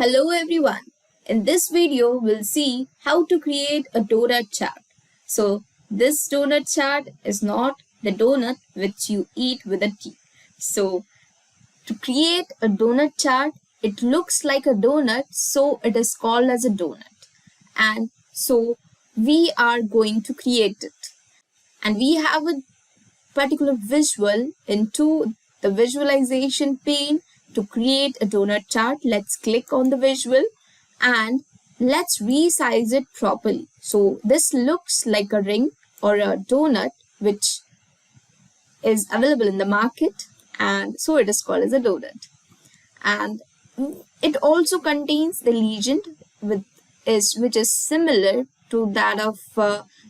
Hello everyone. In this video, we'll see how to create a donut chart. So this donut chart is not the donut which you eat with a tea. So to create a donut chart, it looks like a donut, so it is called as a donut. And so we are going to create it. And we have a particular visual into the visualization pane to create a donut chart. Let's click on the visual and let's resize it properly. So this looks like a ring or a donut which is available in the market, and so it is called as a donut. And it also contains the legend which is similar to that of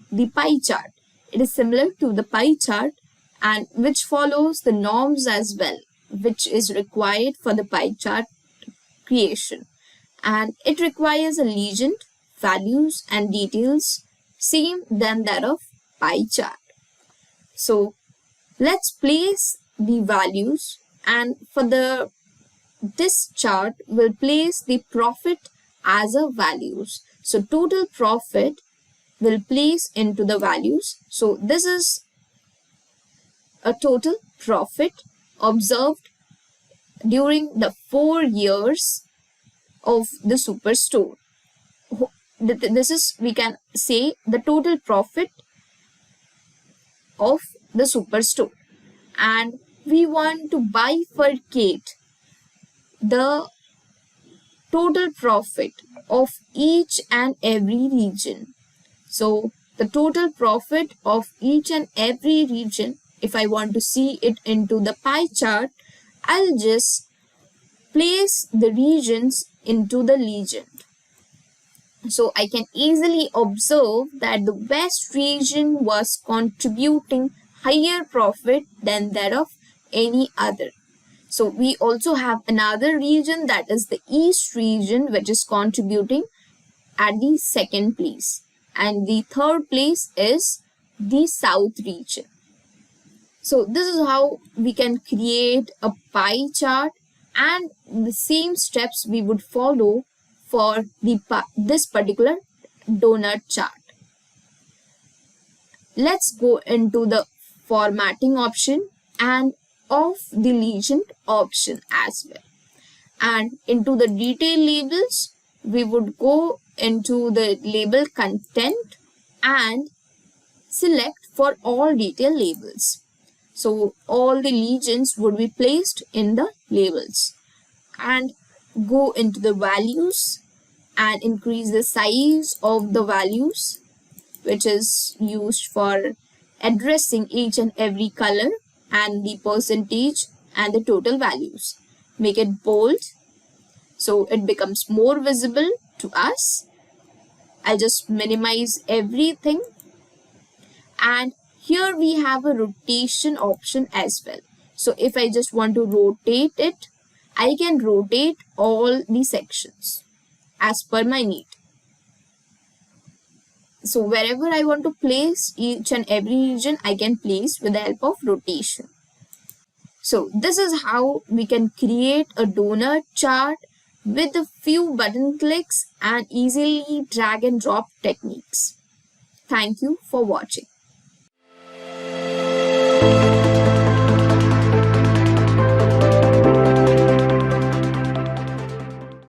the pie chart. It is similar to the pie chart and which follows the norms as well, which is required for the pie chart creation. And it requires a legend, values and details same than that of pie chart. So let's place the values, and for this chart we'll place the profit as a values. So total profit will place into the values. So this is a total profit observed during the 4 years of the superstore. This is, we can say, the total profit of the superstore. And we want to bifurcate the total profit of each and every region. So the total profit of each and every region, if I want to see it into the pie chart, I'll just place the regions into the legend. So I can easily observe that the West region was contributing higher profit than that of any other. So we also have another region, that is the East region, which is contributing at the second place. And the third place is the South region. So this is how we can create a pie chart, and the same steps we would follow for this particular donut chart. Let's go into the formatting option and off the legend option as well. And into the detail labels, we would go into the label content and select for all detail labels. So all the legends would be placed in the labels, and go into the values and increase the size of the values, which is used for addressing each and every color, and the percentage and the total values. Make it bold so it becomes more visible to us. I'll just minimize everything, and here we have a rotation option as well. So if I just want to rotate it, I can rotate all the sections as per my need. So wherever I want to place each and every region, I can place with the help of rotation. So this is how we can create a donut chart with a few button clicks and easily drag and drop techniques. Thank you for watching.